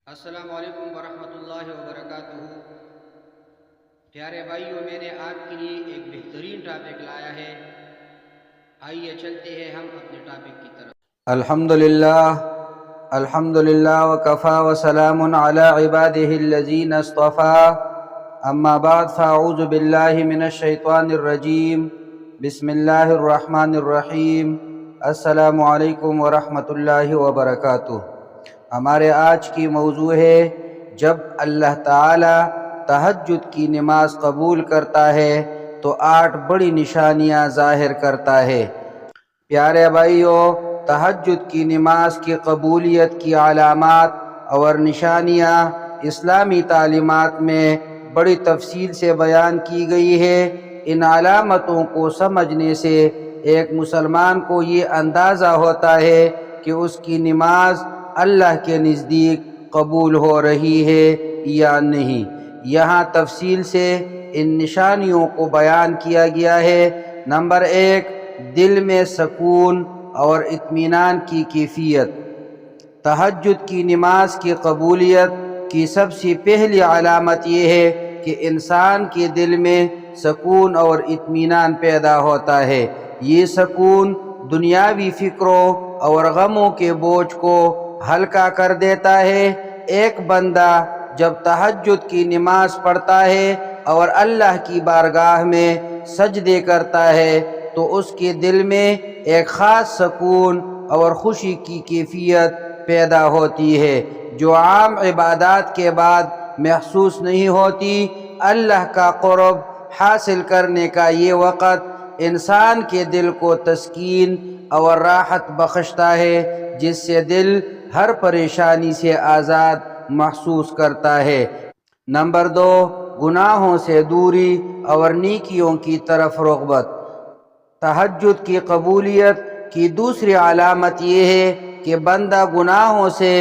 السلام علیکم ورحمۃ اللہ وبرکاتہ۔ پیارے بھائیوں، میں نے آپ کے لیے ایک بہترین ٹاپک لایا ہے۔ آئیے چلتے ہیں ہم اپنے ٹاپک کی طرف۔ الحمدللہ وکفا وسلام علی عبادہ الذین اصطفیٰ، اما بعد فاعوذ باللہ من الشیطان الرجیم، بسم اللہ الرحمن الرحیم۔ السلام علیکم ورحمۃ اللہ وبرکاتہ۔ ہمارے آج کی موضوع ہے جب اللہ تعالی تہجد کی نماز قبول کرتا ہے تو 8 بڑی نشانیاں ظاہر کرتا ہے۔ پیارے بھائیوں، تہجد کی نماز کی قبولیت کی علامات اور نشانیاں اسلامی تعلیمات میں بڑی تفصیل سے بیان کی گئی ہے۔ ان علامتوں کو سمجھنے سے ایک مسلمان کو یہ اندازہ ہوتا ہے کہ اس کی نماز اللہ کے نزدیک قبول ہو رہی ہے یا نہیں۔ یہاں تفصیل سے ان نشانیوں کو بیان کیا گیا ہے۔ نمبر 1، دل میں سکون اور اطمینان کی کیفیت۔ تہجد کی نماز کی قبولیت کی سب سے پہلی علامت یہ ہے کہ انسان کے دل میں سکون اور اطمینان پیدا ہوتا ہے۔ یہ سکون دنیاوی فکروں اور غموں کے بوجھ کو ہلکا کر دیتا ہے۔ ایک بندہ جب تہجد کی نماز پڑھتا ہے اور اللہ کی بارگاہ میں سجدے کرتا ہے تو اس کے دل میں ایک خاص سکون اور خوشی کی کیفیت پیدا ہوتی ہے جو عام عبادات کے بعد محسوس نہیں ہوتی۔ اللہ کا قرب حاصل کرنے کا یہ وقت انسان کے دل کو تسکین اور راحت بخشتا ہے، جس سے دل ہر پریشانی سے آزاد محسوس کرتا ہے۔ نمبر 2، گناہوں سے دوری اور نیکیوں کی طرف رغبت۔ تہجد کی قبولیت کی دوسری علامت یہ ہے کہ بندہ گناہوں سے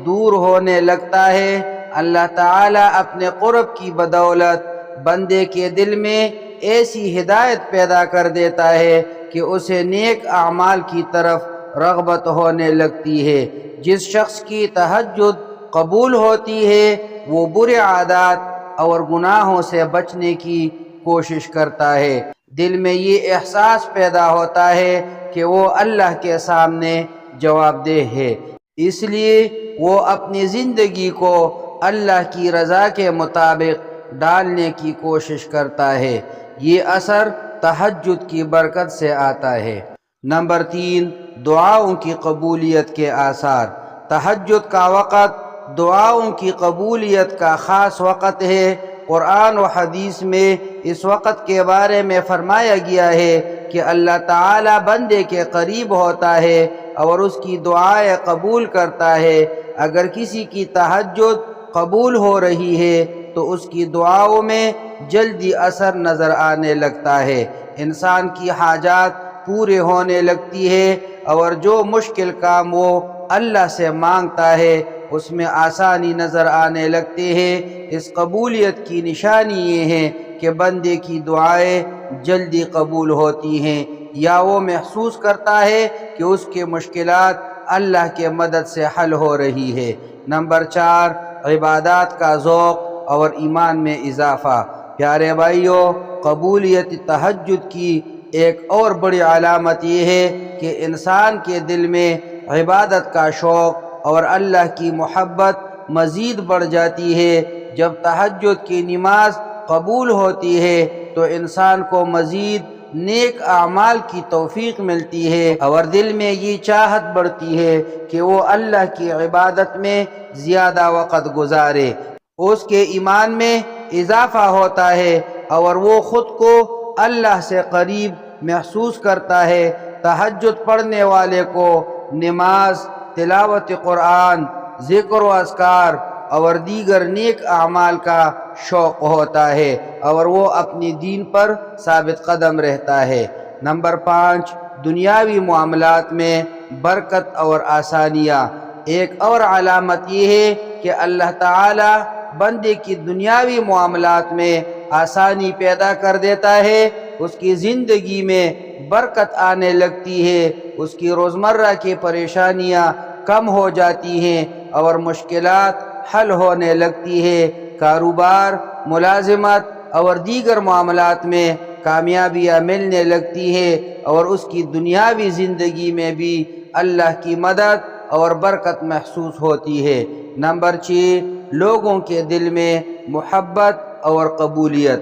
دور ہونے لگتا ہے۔ اللہ تعالیٰ اپنے قرب کی بدولت بندے کے دل میں ایسی ہدایت پیدا کر دیتا ہے کہ اسے نیک اعمال کی طرف رغبت ہونے لگتی ہے۔ جس شخص کی تہجد قبول ہوتی ہے وہ برے عادات اور گناہوں سے بچنے کی کوشش کرتا ہے۔ دل میں یہ احساس پیدا ہوتا ہے کہ وہ اللہ کے سامنے جواب دہ ہے، اس لیے وہ اپنی زندگی کو اللہ کی رضا کے مطابق ڈالنے کی کوشش کرتا ہے۔ یہ اثر تہجد کی برکت سے آتا ہے۔ نمبر 3، دعاؤں کی قبولیت کے آثار۔ تہجد کا وقت دعاؤں کی قبولیت کا خاص وقت ہے۔ قرآن و حدیث میں اس وقت کے بارے میں فرمایا گیا ہے کہ اللہ تعالی بندے کے قریب ہوتا ہے اور اس کی دعائیں قبول کرتا ہے۔ اگر کسی کی تہجد قبول ہو رہی ہے تو اس کی دعاؤں میں جلدی اثر نظر آنے لگتا ہے، انسان کی حاجات پورے ہونے لگتی ہے اور جو مشکل کام وہ اللہ سے مانگتا ہے اس میں آسانی نظر آنے لگتے ہیں۔ اس قبولیت کی نشانی یہ ہے کہ بندے کی دعائیں جلدی قبول ہوتی ہیں یا وہ محسوس کرتا ہے کہ اس کے مشکلات اللہ کے مدد سے حل ہو رہی ہے۔ نمبر 4، عبادات کا ذوق اور ایمان میں اضافہ۔ پیارے بھائیوں، قبولیت تہجد کی ایک اور بڑی علامت یہ ہے کہ انسان کے دل میں عبادت کا شوق اور اللہ کی محبت مزید بڑھ جاتی ہے۔ جب تہجد کی نماز قبول ہوتی ہے تو انسان کو مزید نیک اعمال کی توفیق ملتی ہے اور دل میں یہ چاہت بڑھتی ہے کہ وہ اللہ کی عبادت میں زیادہ وقت گزارے۔ اس کے ایمان میں اضافہ ہوتا ہے اور وہ خود کو اللہ سے قریب محسوس کرتا ہے۔ تہجد پڑھنے والے کو نماز، تلاوت قرآن، ذکر و اذکار اور دیگر نیک اعمال کا شوق ہوتا ہے اور وہ اپنی دین پر ثابت قدم رہتا ہے۔ نمبر 5، دنیاوی معاملات میں برکت اور آسانیاں۔ ایک اور علامت یہ ہے کہ اللہ تعالی بندے کی دنیاوی معاملات میں آسانی پیدا کر دیتا ہے، اس کی زندگی میں برکت آنے لگتی ہے، اس کی روزمرہ کی پریشانیاں کم ہو جاتی ہیں اور مشکلات حل ہونے لگتی ہے، کاروبار، ملازمت اور دیگر معاملات میں کامیابیاں ملنے لگتی ہے، اور اس کی دنیاوی زندگی میں بھی اللہ کی مدد اور برکت محسوس ہوتی ہے۔ نمبر 6، لوگوں کے دل میں محبت اور قبولیت۔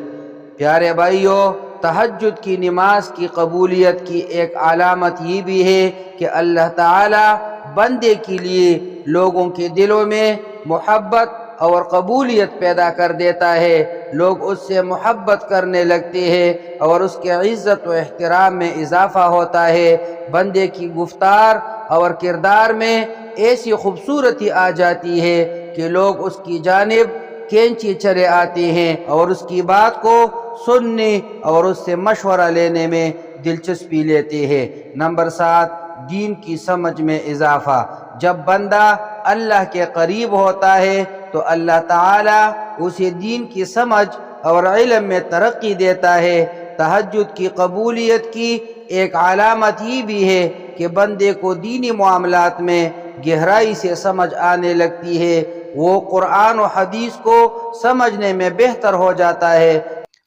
پیارے بھائیو، تہجد کی نماز کی قبولیت کی ایک علامت یہ بھی ہے کہ اللہ تعالی بندے کے لیے لوگوں کے دلوں میں محبت اور قبولیت پیدا کر دیتا ہے۔ لوگ اس سے محبت کرنے لگتے ہیں اور اس کے عزت و احترام میں اضافہ ہوتا ہے۔ بندے کی گفتار اور کردار میں ایسی خوبصورتی آ جاتی ہے کہ لوگ اس کی جانب کھینچے چلے آتے ہیں اور اس کی بات کو سننے اور اس سے مشورہ لینے میں دلچسپی لیتے ہیں۔ نمبر 7، دین کی سمجھ میں اضافہ۔ جب بندہ اللہ کے قریب ہوتا ہے تو اللہ تعالی اسے دین کی سمجھ اور علم میں ترقی دیتا ہے۔ تہجد کی قبولیت کی ایک علامت یہ بھی ہے کہ بندے کو دینی معاملات میں گہرائی سے سمجھ آنے لگتی ہے، وہ قرآن و حدیث کو سمجھنے میں بہتر ہو جاتا ہے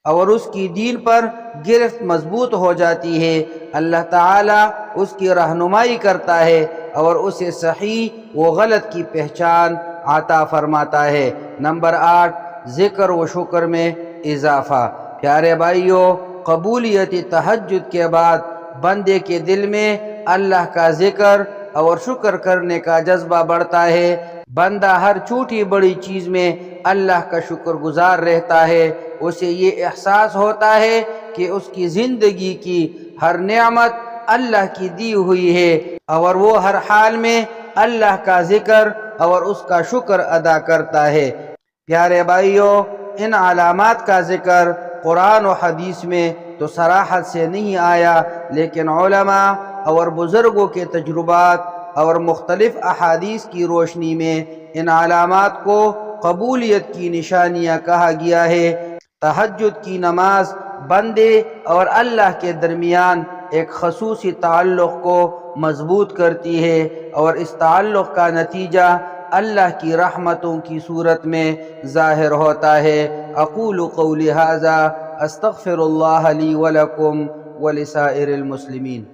اور اس کی دین پر گرفت مضبوط ہو جاتی ہے۔ اللہ تعالی اس کی رہنمائی کرتا ہے اور اسے صحیح و غلط کی پہچان عطا فرماتا ہے۔ نمبر 8، ذکر و شکر میں اضافہ۔ پیارے بھائیو، قبولیت تہجد کے بعد بندے کے دل میں اللہ کا ذکر اور شکر کرنے کا جذبہ بڑھتا ہے۔ بندہ ہر چھوٹی بڑی چیز میں اللہ کا شکر گزار رہتا ہے۔ اسے یہ احساس ہوتا ہے کہ اس کی زندگی کی ہر نعمت اللہ کی دی ہوئی ہے اور وہ ہر حال میں اللہ کا ذکر اور اس کا شکر ادا کرتا ہے۔ پیارے بھائیو، ان علامات کا ذکر قرآن و حدیث میں تو صراحت سے نہیں آیا، لیکن علماء اور بزرگوں کے تجربات اور مختلف احادیث کی روشنی میں ان علامات کو قبولیت کی نشانیاں کہا گیا ہے۔ تہجد کی نماز بندے اور اللہ کے درمیان ایک خصوصی تعلق کو مضبوط کرتی ہے اور اس تعلق کا نتیجہ اللہ کی رحمتوں کی صورت میں ظاہر ہوتا ہے۔ اقول قولی ھذا استغفر اللہ لی ولکم ولسائر المسلمین۔